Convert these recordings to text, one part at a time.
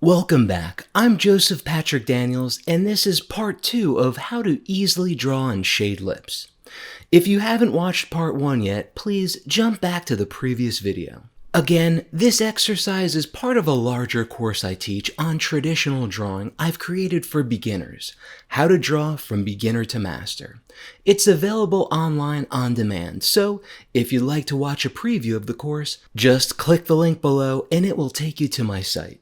Welcome back. I'm Joseph Patrick Daniels, and this is part 2 of how to easily draw and shade lips. If you haven't watched part 1 yet, please jump back to the previous video. Again, this exercise is part of a larger course I teach on traditional drawing I've created for beginners, how to draw from beginner to master. It's available online on demand, so if you'd like to watch a preview of the course, just click the link below and it will take you to my site.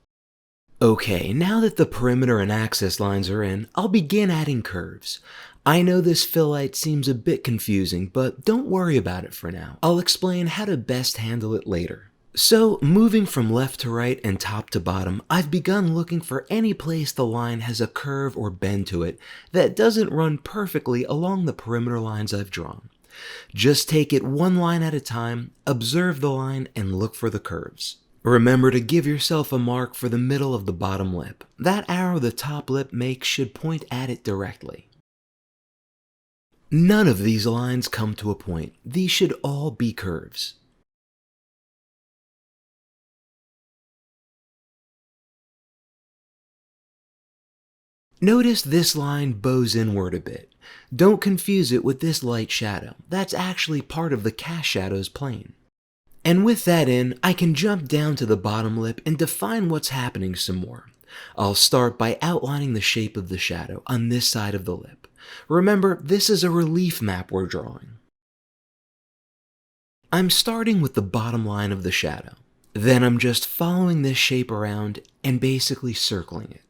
Okay, now that the perimeter and axis lines are in, I'll begin adding curves. I know this fill light seems a bit confusing, but don't worry about it for now. I'll explain how to best handle it later. So, moving from left to right and top to bottom, I've begun looking for any place the line has a curve or bend to it that doesn't run perfectly along the perimeter lines I've drawn. Just take it one line at a time, observe the line, and look for the curves. Remember to give yourself a mark for the middle of the bottom lip. That arrow the top lip makes should point at it directly. None of these lines come to a point. These should all be curves. Notice this line bows inward a bit. Don't confuse it with this light shadow. That's actually part of the cast shadow's plane. And with that in, I can jump down to the bottom lip and define what's happening some more. I'll start by outlining the shape of the shadow on this side of the lip. Remember, this is a relief map we're drawing. I'm starting with the bottom line of the shadow. Then I'm just following this shape around and basically circling it.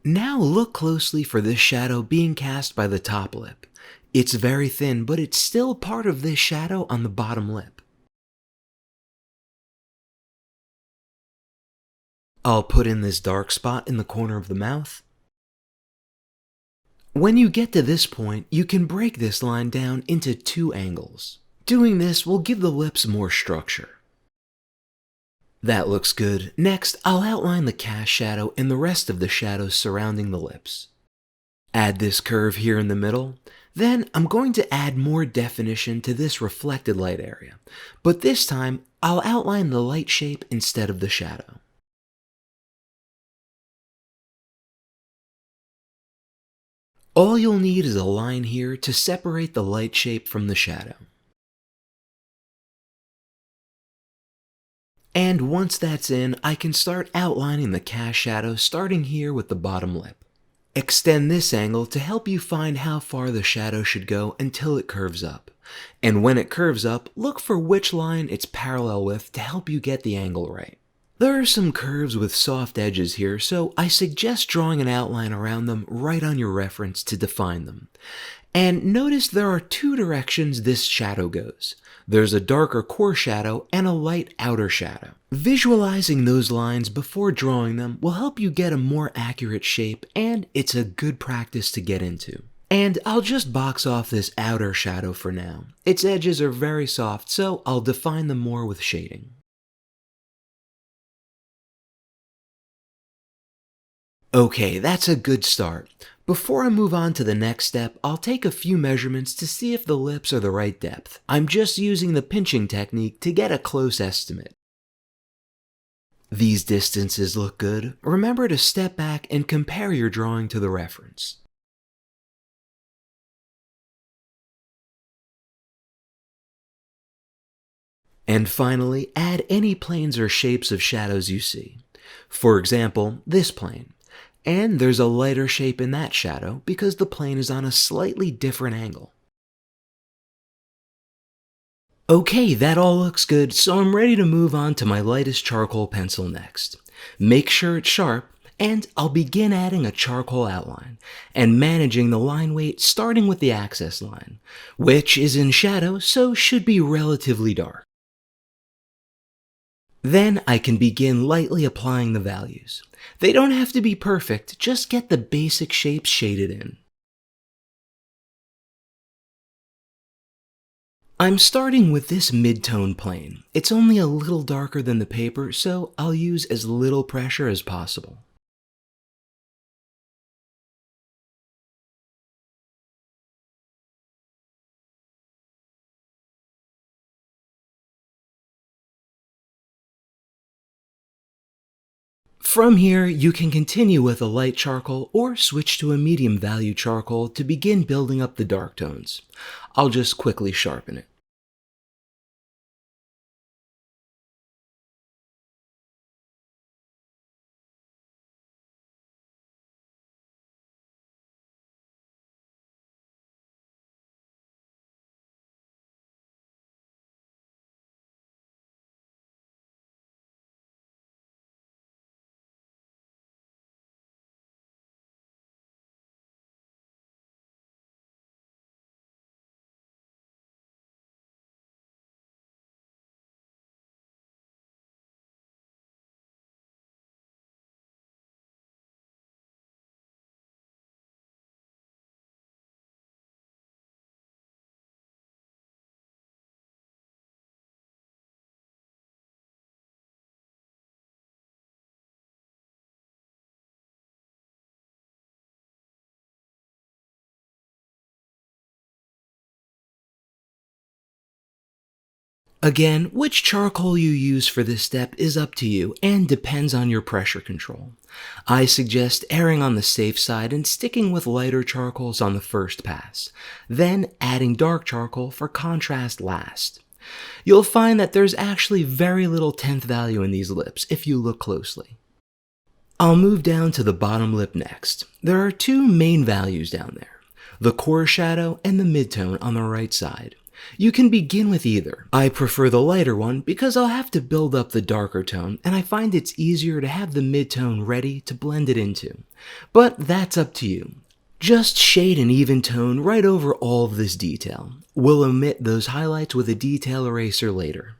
Now look closely for this shadow being cast by the top lip. It's very thin, but it's still part of this shadow on the bottom lip. I'll put in this dark spot in the corner of the mouth. When you get to this point, you can break this line down into two angles. Doing this will give the lips more structure. That looks good. Next, I'll outline the cast shadow and the rest of the shadows surrounding the lips. Add this curve here in the middle. Then I'm going to add more definition to this reflected light area, but this time I'll outline the light shape instead of the shadow. All you'll need is a line here to separate the light shape from the shadow. And once that's in, I can start outlining the cast shadow starting here with the bottom lip. Extend this angle to help you find how far the shadow should go until it curves up. And when it curves up, look for which line it's parallel with to help you get the angle right. There are some curves with soft edges here, so I suggest drawing an outline around them right on your reference to define them. And notice there are two directions this shadow goes. There's a darker core shadow and a light outer shadow. Visualizing those lines before drawing them will help you get a more accurate shape, and it's a good practice to get into. And I'll just box off this outer shadow for now. Its edges are very soft, so I'll define them more with shading. Okay, that's a good start. Before I move on to the next step, I'll take a few measurements to see if the lips are the right depth. I'm just using the pinching technique to get a close estimate. These distances look good. Remember to step back and compare your drawing to the reference. And finally, add any planes or shapes of shadows you see. For example, this plane. And there's a lighter shape in that shadow because the plane is on a slightly different angle. Okay, that all looks good, so I'm ready to move on to my lightest charcoal pencil next. Make sure it's sharp, and I'll begin adding a charcoal outline, and managing the line weight starting with the axis line, which is in shadow, so should be relatively dark. Then I can begin lightly applying the values. They don't have to be perfect, just get the basic shapes shaded in. I'm starting with this mid-tone plane. It's only a little darker than the paper, so I'll use as little pressure as possible. From here, you can continue with a light charcoal or switch to a medium value charcoal to begin building up the dark tones. I'll just quickly sharpen it. Again, which charcoal you use for this step is up to you and depends on your pressure control. I suggest erring on the safe side and sticking with lighter charcoals on the first pass, then adding dark charcoal for contrast last. You'll find that there's actually very little 10th value in these lips if you look closely. I'll move down to the bottom lip next. There are two main values down there, the core shadow and the midtone on the right side. You can begin with either. I prefer the lighter one because I'll have to build up the darker tone, and I find it's easier to have the midtone ready to blend it into. But that's up to you. Just shade an even tone right over all of this detail. We'll omit those highlights with a detail eraser later.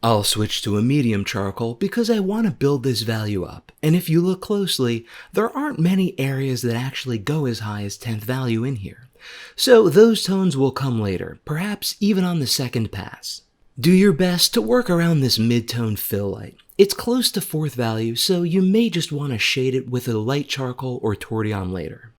I'll switch to a medium charcoal because I want to build this value up, and if you look closely, there aren't many areas that actually go as high as 10th value in here. So those tones will come later, perhaps even on the second pass. Do your best to work around this mid-tone fill light. It's close to 4th value, so you may just want to shade it with a light charcoal or tortillon later.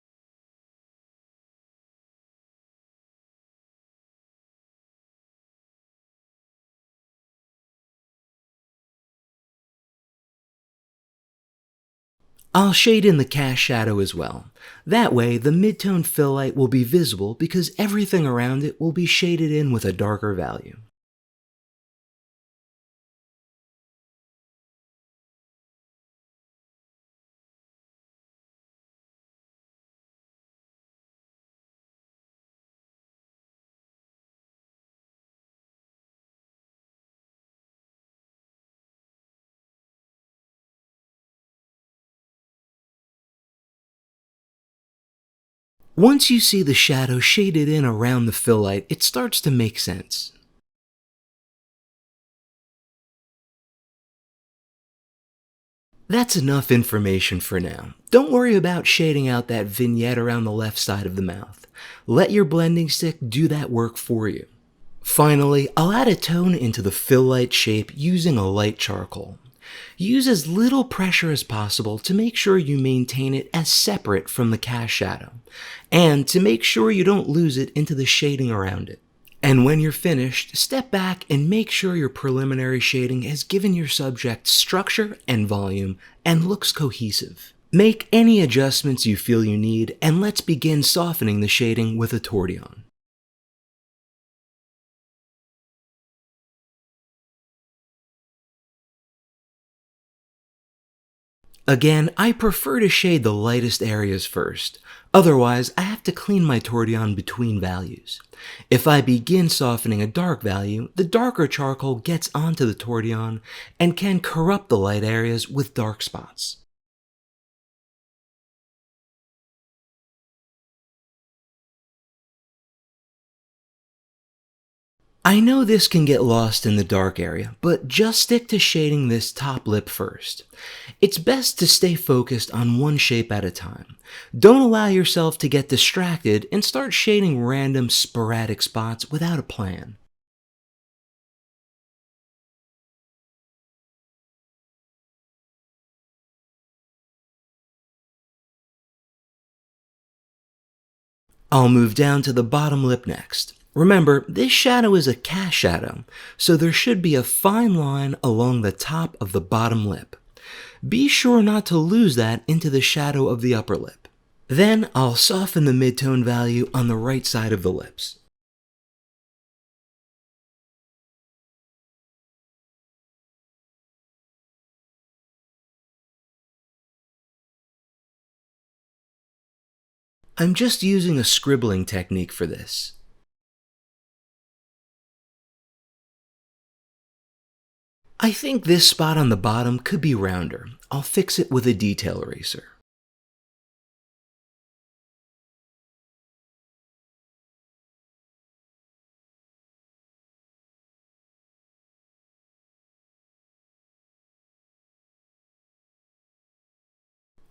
I'll shade in the cast shadow as well. That way, the mid-tone fill light will be visible because everything around it will be shaded in with a darker value. Once you see the shadow shaded in around the fill light, it starts to make sense. That's enough information for now. Don't worry about shading out that vignette around the left side of the mouth. Let your blending stick do that work for you. Finally, I'll add a tone into the fill light shape using a light charcoal. Use as little pressure as possible to make sure you maintain it as separate from the cast shadow, and to make sure you don't lose it into the shading around it. And when you're finished, step back and make sure your preliminary shading has given your subject structure and volume and looks cohesive. Make any adjustments you feel you need, and let's begin softening the shading with a tortillon. Again, I prefer to shade the lightest areas first. Otherwise, I have to clean my tortillon between values. If I begin softening a dark value, the darker charcoal gets onto the tortillon and can corrupt the light areas with dark spots. I know this can get lost in the dark area, but just stick to shading this top lip first. It's best to stay focused on one shape at a time. Don't allow yourself to get distracted and start shading random sporadic spots without a plan. I'll move down to the bottom lip next. Remember, this shadow is a cast shadow, so there should be a fine line along the top of the bottom lip. Be sure not to lose that into the shadow of the upper lip. Then I'll soften the midtone value on the right side of the lips. I'm just using a scribbling technique for this. I think this spot on the bottom could be rounder. I'll fix it with a detail eraser.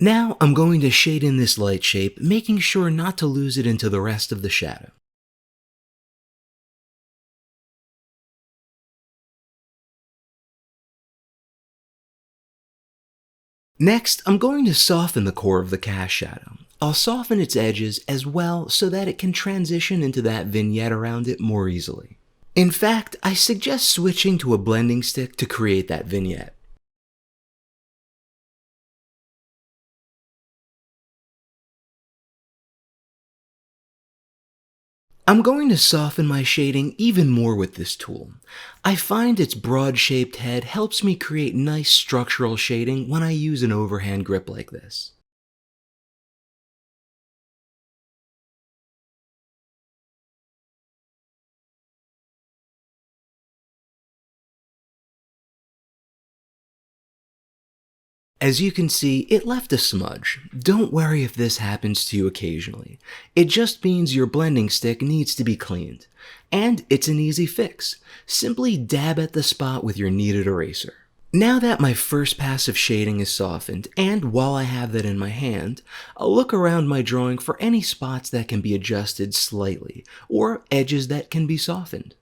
Now I'm going to shade in this light shape, making sure not to lose it into the rest of the shadow. Next, I'm going to soften the core of the cast shadow. I'll soften its edges as well so that it can transition into that vignette around it more easily. In fact, I suggest switching to a blending stick to create that vignette. I'm going to soften my shading even more with this tool. I find its broad-shaped head helps me create nice structural shading when I use an overhand grip like this. As you can see, it left a smudge. Don't worry if this happens to you occasionally. It just means your blending stick needs to be cleaned. And it's an easy fix. Simply dab at the spot with your kneaded eraser. Now that my first pass of shading is softened, and while I have that in my hand, I'll look around my drawing for any spots that can be adjusted slightly, or edges that can be softened.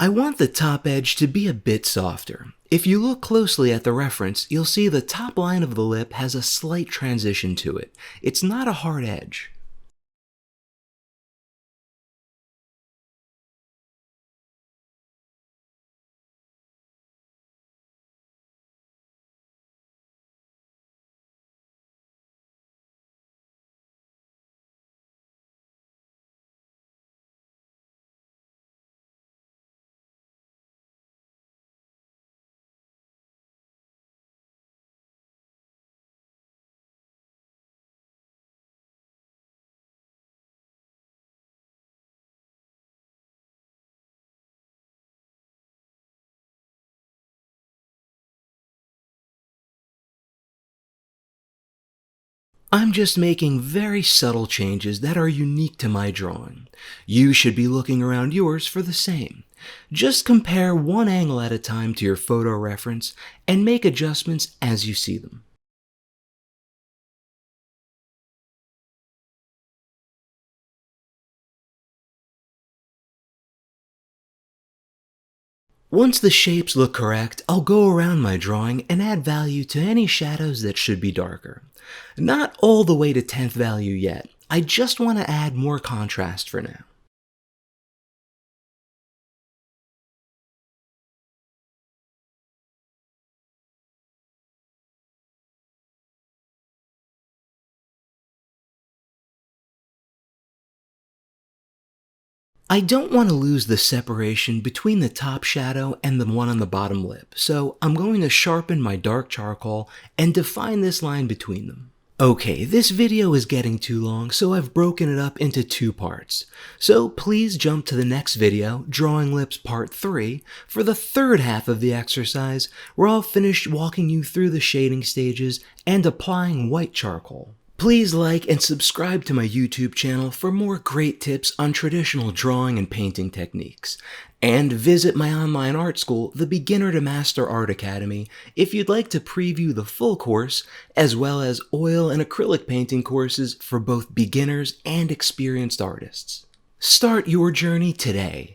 I want the top edge to be a bit softer. If you look closely at the reference, you'll see the top line of the lip has a slight transition to it. It's not a hard edge. I'm just making very subtle changes that are unique to my drawing. You should be looking around yours for the same. Just compare one angle at a time to your photo reference and make adjustments as you see them. Once the shapes look correct, I'll go around my drawing and add value to any shadows that should be darker. Not all the way to 10th value yet, I just want to add more contrast for now. I don't want to lose the separation between the top shadow and the one on the bottom lip, so I'm going to sharpen my dark charcoal and define this line between them. Okay, this video is getting too long, so I've broken it up into two parts. So please jump to the next video, Drawing Lips Part 3, for the third half of the exercise, where I'll finish walking you through the shading stages and applying white charcoal. Please like and subscribe to my YouTube channel for more great tips on traditional drawing and painting techniques. And visit my online art school, the Beginner to Master Art Academy, if you'd like to preview the full course, as well as oil and acrylic painting courses for both beginners and experienced artists. Start your journey today.